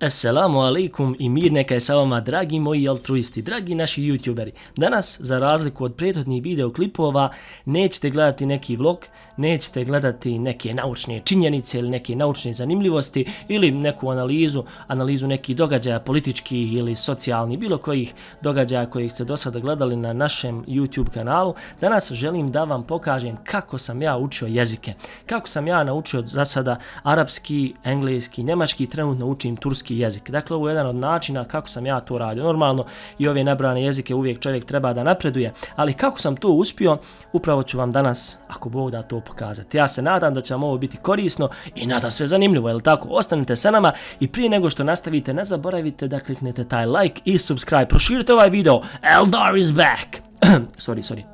Assalamu alaikum i mir neka je sa vama, dragi moji altruisti, dragi naši youtuberi. Danas, za razliku od prethodnih videoklipova, nećete gledati neki vlog, nećete gledati neke naučne činjenice ili neke naučne zanimljivosti ili neku analizu nekih događaja političkih ili socijalnih, bilo kojih događaja kojih ste do sada gledali na našem YouTube kanalu. Danas želim da vam pokažem kako sam ja učio jezike, kako sam ja naučio za sada arapski, engleski, njemački, trenutno učim turski jezik. Dakle, ovo je jedan od načina kako sam ja to radio. Normalno, i ove nabrojane jezike uvijek čovjek treba da napreduje, ali kako sam to uspio, upravo ću vam danas, ako Bog da, to pokazati. Ja se nadam da će vam ovo biti korisno i nada sve zanimljivo, jel tako? Ostanite sa nama i prije nego što nastavite, ne zaboravite da kliknete taj like i subscribe. Proširite ovaj video. Eldar is back!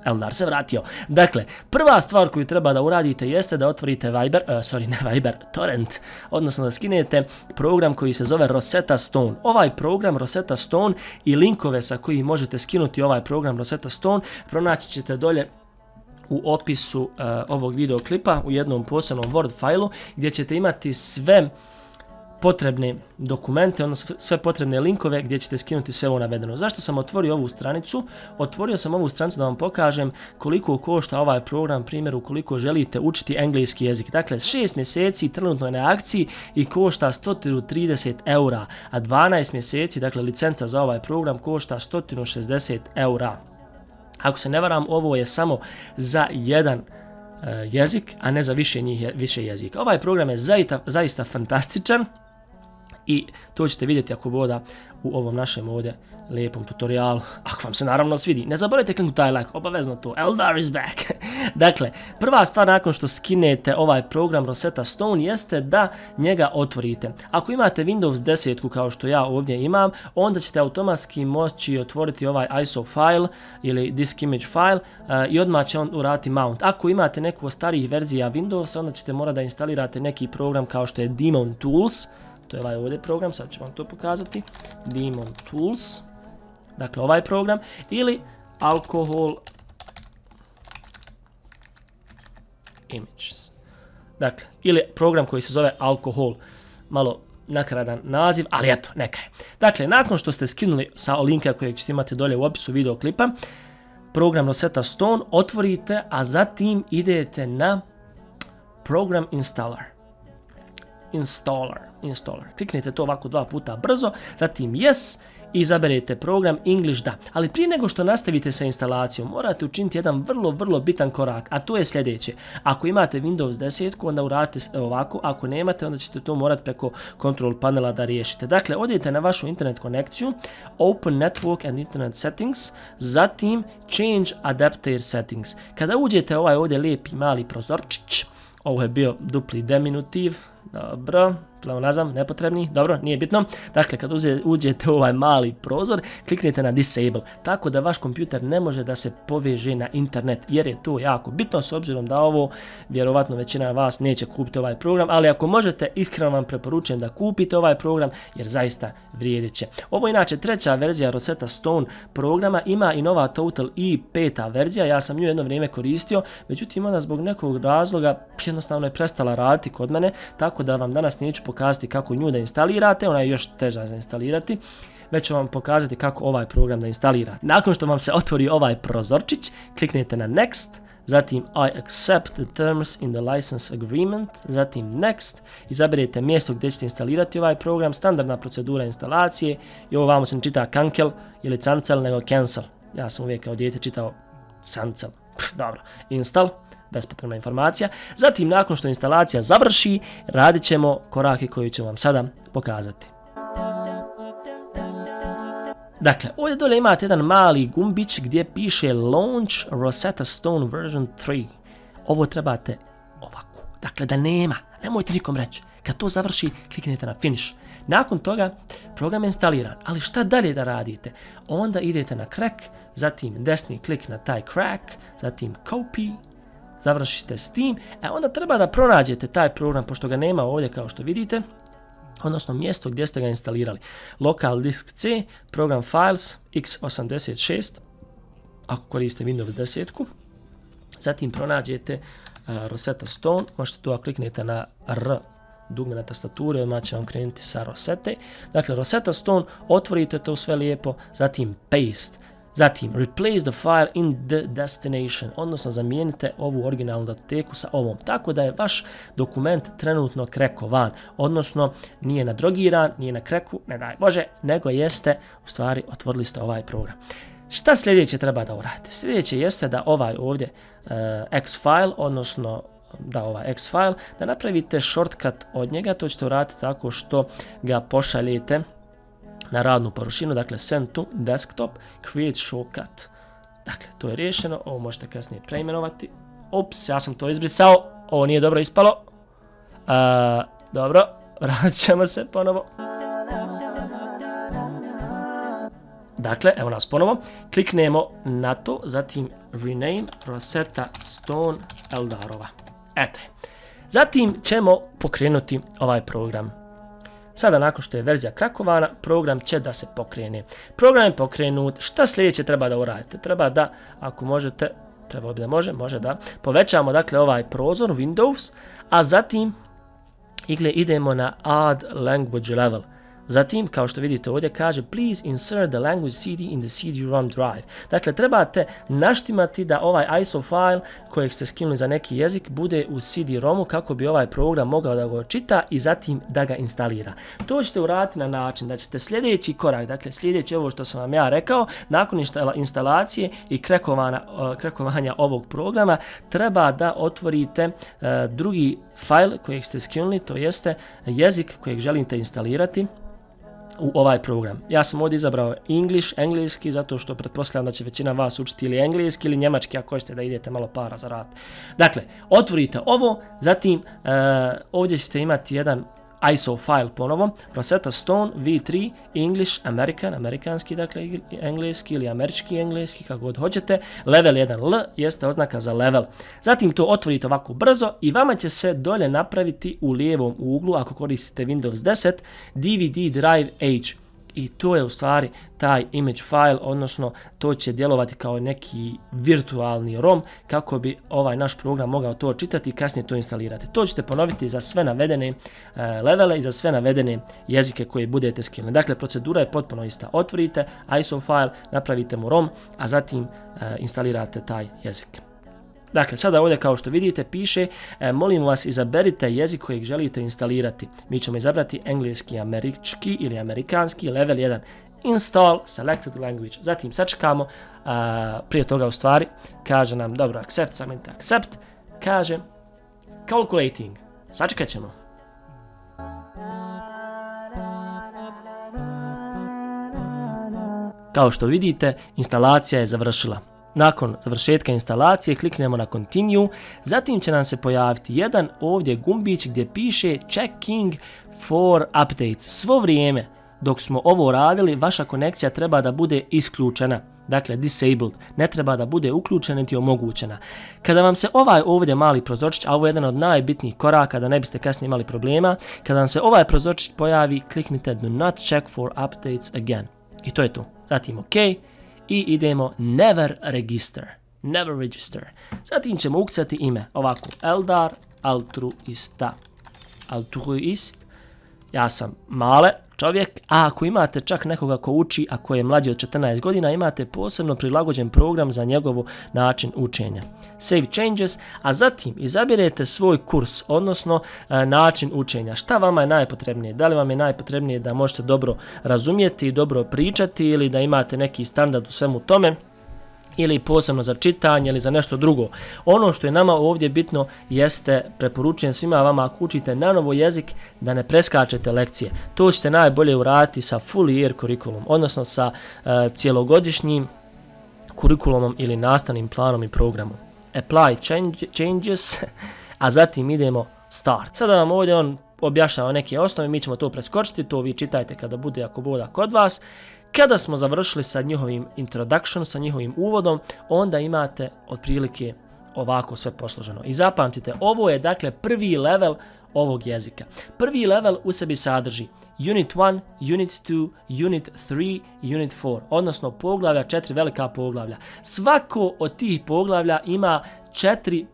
Eldar se vratio. Dakle, prva stvar koju treba da uradite jeste da otvorite Torrent, odnosno da skinete program koji se zove Rosetta Stone. Ovaj program Rosetta Stone i linkove sa kojih možete skinuti ovaj program Rosetta Stone pronaći ćete dolje u opisu ovog videoklipa u jednom posebnom Word failu gdje ćete imati sve potrebne dokumente, odnosno sve potrebne linkove gdje ćete skinuti sve ovo navedeno. Zašto sam otvorio ovu stranicu? Otvorio sam ovu stranicu da vam pokažem koliko košta ovaj program, primjer ukoliko želite učiti engleski jezik. Dakle, 6 mjeseci trenutno je na akciji i košta 130 eura, a 12 mjeseci, dakle licenca za ovaj program košta 160 eura. Ako se ne varam, ovo je samo za jedan jezik, a ne za više jezika. Ovaj program je zaista fantastičan i to ćete vidjeti ako boda u ovom našem ovdje lijepom tutorialu, ako vam se naravno svidi. Ne zaboravite kliknuti taj like, obavezno to. Eldar is back! Dakle, prva stvar nakon što skinete ovaj program Rosetta Stone jeste da njega otvorite. Ako imate Windows 10 kao što ja ovdje imam, onda ćete automatski moći otvoriti ovaj ISO file ili disk image file i odmah će on uraditi mount. Ako imate neku od starijih verzija Windowsa, onda ćete morati da instalirate neki program kao što je Daemon Tools. To je ovaj ovdje program, sad ću vam to pokazati. Daemon Tools. Dakle, ovaj program. Ili Alcohol Images. Dakle, ili program koji se zove Alcohol. Malo nakradan naziv, ali eto, neka je. Dakle, nakon što ste skinuli sa linka kojeg ćete imati dolje u opisu videoklipa, program Rosetta Stone otvorite, a zatim idete na Program Installer. Kliknite to ovako 2 puta brzo, zatim Yes i izaberete program English da. Ali prije nego što nastavite sa instalacijom, morate učiniti jedan vrlo bitan korak, a to je sljedeće. Ako imate Windows 10, onda uradite ovako, ako nemate, onda ćete to morati preko control panela da riješite. Dakle, odete na vašu internet konekciju, Open Network and Internet Settings, zatim Change Adapter Settings. Kada uđete ovaj ovdje lijepi mali prozorčić, ovo je bio dupli diminutiv, dobro, pleonazam, nepotrebni, dobro, nije bitno. Dakle, kad uđete u ovaj mali prozor, kliknite na Disable, tako da vaš kompjuter ne može da se poveže na internet, jer je to jako bitno, s obzirom da ovo, vjerovatno većina vas neće kupiti ovaj program, ali ako možete, iskreno vam preporučujem da kupite ovaj program, jer zaista vrijedit će. Ovo je inače 3. verzija Rosetta Stone programa, ima i nova Total i 5. verzija, ja sam nju jedno vrijeme koristio, međutim ona zbog nekog razloga jednostavno je prestala raditi kod mene, tako da vam danas neću pokazati kako nju da instalirate, ona je još teža za instalirati, već ću vam pokazati kako ovaj program da instalirate. Nakon što vam se otvori ovaj prozorčić, kliknete na Next, zatim I accept the terms in the license agreement, zatim Next, izaberete mjesto gdje ćete instalirati ovaj program, standardna procedura instalacije i ovo vamo se ne čita cancel ili cancel nego cancel. Ja sam uvijek kao dijete čitao cancel. Dobro, install. Bespotrebna informacija. Zatim, nakon što instalacija završi, radit ćemo korake koje ću vam sada pokazati. Dakle, ovdje dole imate jedan mali gumbić gdje piše Launch Rosetta Stone version 3. Ovo trebate ovako. Dakle, da nemojte nikom reći. Kad to završi, kliknite na Finish. Nakon toga, program je instaliran. Ali šta dalje da radite? Onda idete na Crack, zatim desni klik na taj Crack, zatim Copy, završite s tim, onda treba da pronađete taj program, pošto ga nema ovdje kao što vidite, odnosno mjesto gdje ste ga instalirali. Local disk C, program files, x86, ako koriste Windows 10. Zatim pronađete Rosetta Stone, možete tu kliknete na R dugme na tastaturi, odmah će vam krenuti sa Rosette. Dakle, Rosetta Stone, otvorite to sve lijepo, zatim paste, zatim replace the file in the destination, odnosno zamijenite ovu originalnu datoteku sa ovom, tako da je vaš dokument trenutno krekovan, odnosno nije nadrogiran, nije na kreku, ne daj Bože, nego jeste, u stvari, otvorili ste ovaj program. Šta sljedeće treba da uradite? Sljedeće jeste da ovaj ovdje X file, odnosno da ovaj X file, da napravite shortcut od njega, to ćete uraditi tako što ga pošaljete na radnu površinu, dakle send to desktop, create shortcut. Dakle, to je riješeno, ovo možete kasnije preimenovati. Ups, ja sam to izbrisao, ovo nije dobro ispalo. Dobro, vratit ćemo se ponovo. Dakle, evo nas ponovo, kliknemo na to, zatim rename Rosetta Stone Eldarova. Eto je. Zatim ćemo pokrenuti ovaj program. Sada, nakon što je verzija krakovana, program će da se pokrene. Program je pokrenut. Šta sljedeće treba da uradite? Treba da, ako možete, trebalo bi da može da povećamo dakle ovaj prozor Windows, a zatim idemo na Add Language Level. Zatim, kao što vidite ovdje, kaže please insert the language CD in the CD-ROM drive. Dakle, trebate naštimati da ovaj ISO file kojeg ste skinuli za neki jezik bude u CD-ROMu kako bi ovaj program mogao da ga čita i zatim da ga instalira. To ćete uraditi na način da ćete sljedeći korak, dakle sljedeći ovo što sam vam ja rekao, nakon instalacije i krekovanja ovog programa, treba da otvorite drugi file kojeg ste skinuli, to jeste jezik kojeg želite instalirati u ovaj program. Ja sam ovdje izabrao engleski, zato što pretpostavljam da će većina vas učiti ili engleski ili njemački, ako hoćete da idete malo para za rad. Dakle, otvorite ovo, zatim ovdje ćete imati jedan ISO file ponovo, Rosetta Stone v3 English American, amerikanski dakle engleski ili američki engleski, kako god hoćete, level 1 L jeste oznaka za level. Zatim to otvorite ovako brzo i vama će se dolje napraviti u lijevom uglu, ako koristite Windows 10, DVD Drive H. I to je u stvari taj image file, odnosno to će djelovati kao neki virtualni ROM kako bi ovaj naš program mogao to čitati i kasnije to instalirati. To ćete ponoviti za sve navedene levele i za sve navedene jezike koje budete skinuli. Dakle, procedura je potpuno ista. Otvorite ISO file, napravite mu ROM, a zatim instalirate taj jezik. Dakle, sada ovdje kao što vidite piše, molim vas izaberite jezik kojeg želite instalirati. Mi ćemo izabrati engleski, američki ili amerikanski, level 1. Install selected language. Zatim sačekamo, prije toga u stvari, kaže nam, dobro, accept, kaže calculating. Sačekat ćemo. Kao što vidite, instalacija je završila. Nakon završetka instalacije kliknemo na Continue, zatim će nam se pojaviti jedan ovdje gumbić gdje piše Checking for Updates. Svo vrijeme dok smo ovo radili, vaša konekcija treba da bude isključena, dakle disabled, ne treba da bude uključena niti omogućena. Kada vam se ovaj ovdje mali prozorčić, a ovo je jedan od najbitnijih koraka da ne biste kasnije imali problema, kada vam se ovaj prozorčić pojavi, kliknite Do not check for updates again. I to je to. Zatim OK. I idemo Never Register. Zatim ćemo ukucati ime ovako, Eldar Altruist. Ja sam male čovjek, a ako imate čak nekoga ko uči, a ko je mlađi od 14 godina, imate posebno prilagođen program za njegov način učenja. Save changes, a zatim izabirete svoj kurs, odnosno način učenja. Šta vama je najpotrebnije? Da li vam je najpotrebnije da možete dobro razumjeti i dobro pričati ili da imate neki standard u svemu tome? Ili posebno za čitanje ili za nešto drugo. Ono što je nama ovdje bitno jeste, preporučujem svima vama ako učite na novo jezik da ne preskačete lekcije. To ćete najbolje uraditi sa full year kurikulum, odnosno sa cijelogodišnjim kurikulumom ili nastavnim planom i programom. Apply changes, a zatim idemo start. Sada vam ovdje on objašnjava neke osnove, mi ćemo to preskočiti, to vi čitajte kada bude ako boda kod vas. Kada smo završili sa njihovim introduction, sa njihovim uvodom, onda imate otprilike ovako sve posloženo. I zapamtite, ovo je dakle prvi level ovog jezika. Prvi level u sebi sadrži Unit 1, Unit 2, Unit 3 i Unit 4, odnosno poglavlja, 4 velika poglavlja. Svako od tih poglavlja ima 4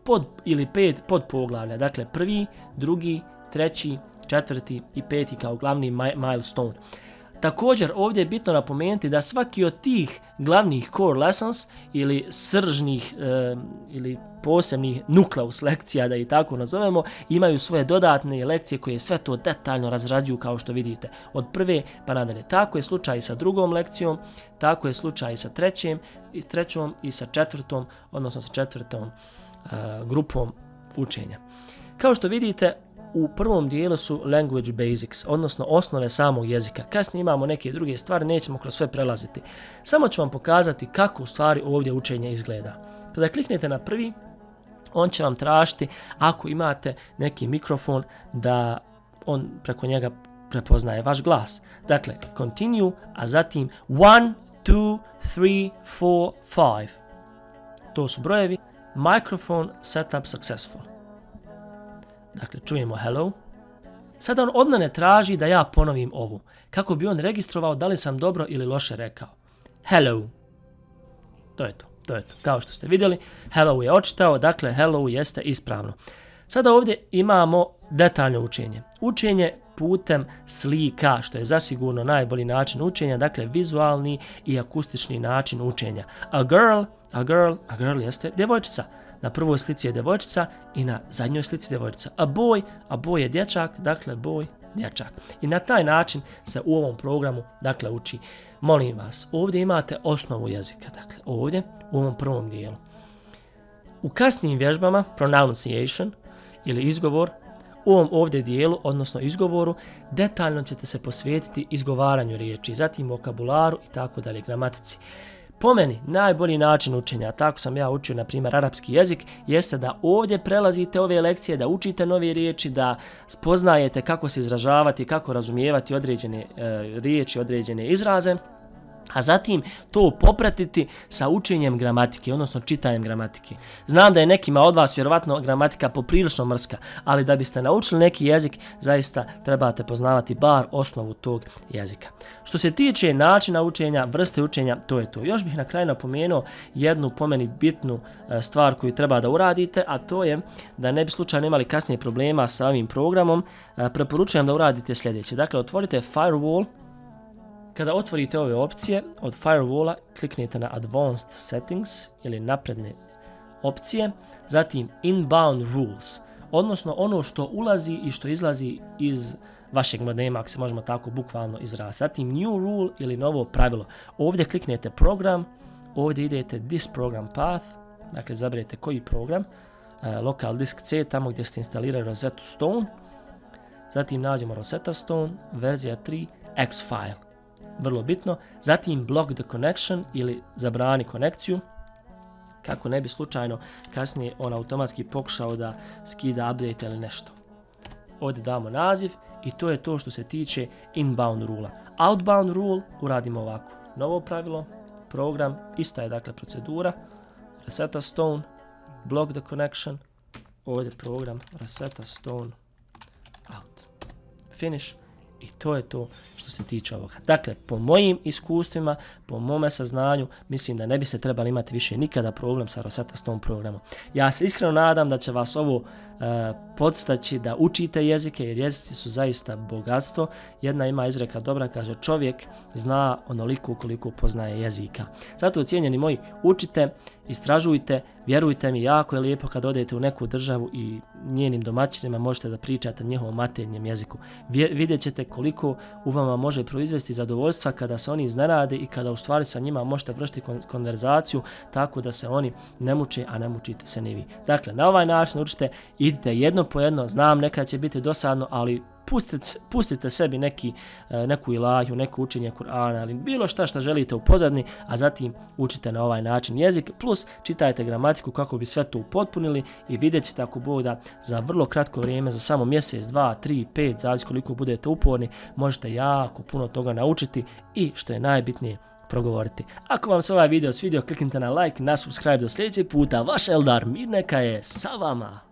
ili 5 podpoglavlja, dakle prvi, drugi, treći, 4. i 5. kao glavni milestone. Također ovdje je bitno napomenuti da svaki od tih glavnih core lessons ili sržnih ili posebnih nukleus lekcija, da i tako nazovemo, imaju svoje dodatne lekcije koje sve to detaljno razrađuju kao što vidite od prve pa nadalje. Tako je slučaj i sa drugom lekcijom, tako je slučaj i sa trećom i sa četvrtom, odnosno sa četvrtom grupom učenja. Kao što vidite, u prvom dijelu su language basics, odnosno osnove samog jezika. Kasnije imamo neke druge stvari, nećemo kroz sve prelaziti. Samo ću vam pokazati kako u stvari ovdje učenje izgleda. Kada kliknete na prvi, on će vam tražiti, ako imate neki mikrofon, da on preko njega prepoznaje vaš glas. Dakle, continue, a zatim 1, 2, 3, 4, 5. To su brojevi. Microphone setup successful. Dakle, čujemo hello. Sada on od mene traži da ja ponovim ovu, kako bi on registrovao da li sam dobro ili loše rekao. Hello. To je to. Kao što ste vidjeli, hello je očitao, dakle hello jeste ispravno. Sada ovdje imamo detaljno učenje. Učenje putem slika, što je zasigurno najbolji način učenja, dakle vizualni i akustični način učenja. A girl jeste djevojčica. Na prvoj slici je djevojčica i na zadnjoj slici djevojčica. A boy je dječak, dakle boy, dječak. I na taj način se u ovom programu, dakle, uči. Molim vas, ovdje imate osnovu jezika, dakle, ovdje u ovom prvom dijelu. U kasnijim vježbama, pronunciation ili izgovor, u ovom ovdje dijelu, odnosno izgovoru, detaljno ćete se posvetiti izgovaranju riječi, zatim vokabularu i tako dalje, gramatici. Po meni, najbolji način učenja, tako sam ja učio, na primjer, arapski jezik, jeste da ovdje prelazite ove lekcije, da učite nove riječi, da spoznajete kako se izražavati, kako razumijevati određene riječi, određene izraze, a zatim to popratiti sa učenjem gramatike, odnosno čitanjem gramatike. Znam da je nekima od vas vjerovatno gramatika poprilično mrska, ali da biste naučili neki jezik, zaista trebate poznavati bar osnovu tog jezika. Što se tiče načina učenja, vrste učenja, to je to. Još bih na kraju napomenuo jednu po meni bitnu stvar koju treba da uradite, a to je da ne bi slučajno imali kasnije problema sa ovim programom, preporučujem da uradite sljedeće. Dakle, otvorite Firewall. Kada otvorite ove opcije, od Firewalla kliknite na Advanced Settings ili napredne opcije, zatim Inbound Rules, odnosno ono što ulazi i što izlazi iz vašeg modema, ako se možemo tako bukvalno izraziti. Zatim New Rule ili novo pravilo. Ovdje kliknete Program, ovdje idete This Program Path, dakle zaberete koji program, Local Disk C, tamo gdje ste instalirali Rosetta Stone, zatim nađemo Rosetta Stone, verzija 3, X-File. Vrlo bitno. Zatim block the connection ili zabrani konekciju, kako ne bi slučajno kasnije on automatski pokušao da skida update ili nešto. Ovdje damo naziv i to je to što se tiče inbound rula. Outbound rule uradimo ovako. Novo pravilo, program, ista je dakle procedura, Rosetta Stone, block the connection, ovdje program, Rosetta Stone, out. Finish. I to je to što se tiče ovoga. Dakle, po mojim iskustvima, po mome saznanju, mislim da ne biste trebali imati više nikada problem sa Rosetta Stone programom. Ja se iskreno nadam da će vas ovo podstaći da učite jezike, jer jezici su zaista bogatstvo. Jedna ima izreka dobra, kaže čovjek zna onoliko koliko poznaje jezika. Zato, cijenjeni moji, učite, istražujte, vjerujte mi, jako je lijepo kad odete u neku državu i njenim domaćinima možete da pričate njihovom materinjem jeziku. Vidjet ćete koliko u vama može proizvesti zadovoljstva kada se oni iznenade i kada u stvari sa njima možete vršiti konverzaciju tako da se oni ne muče, a ne mučite se ni vi. Dakle, na ovaj način učite, idite jedno po jedno, znam nekad će biti dosadno, ali pustite sebi neku ilahiju, neko učenje Kur'ana, ali bilo šta želite u pozadini, a zatim učite na ovaj način jezik, plus čitajte gramatiku kako bi sve to upotpunili i vidjet ćete ako Bog da za vrlo kratko vrijeme, za samo mjesec, 2, 3, 5, zavisi koliko budete uporni, možete jako puno toga naučiti i što je najbitnije, progovoriti. Ako vam se ovaj video svidio, kliknite na like, na subscribe do sljedećeg puta. Vaš Eldar, mir neka je sa vama.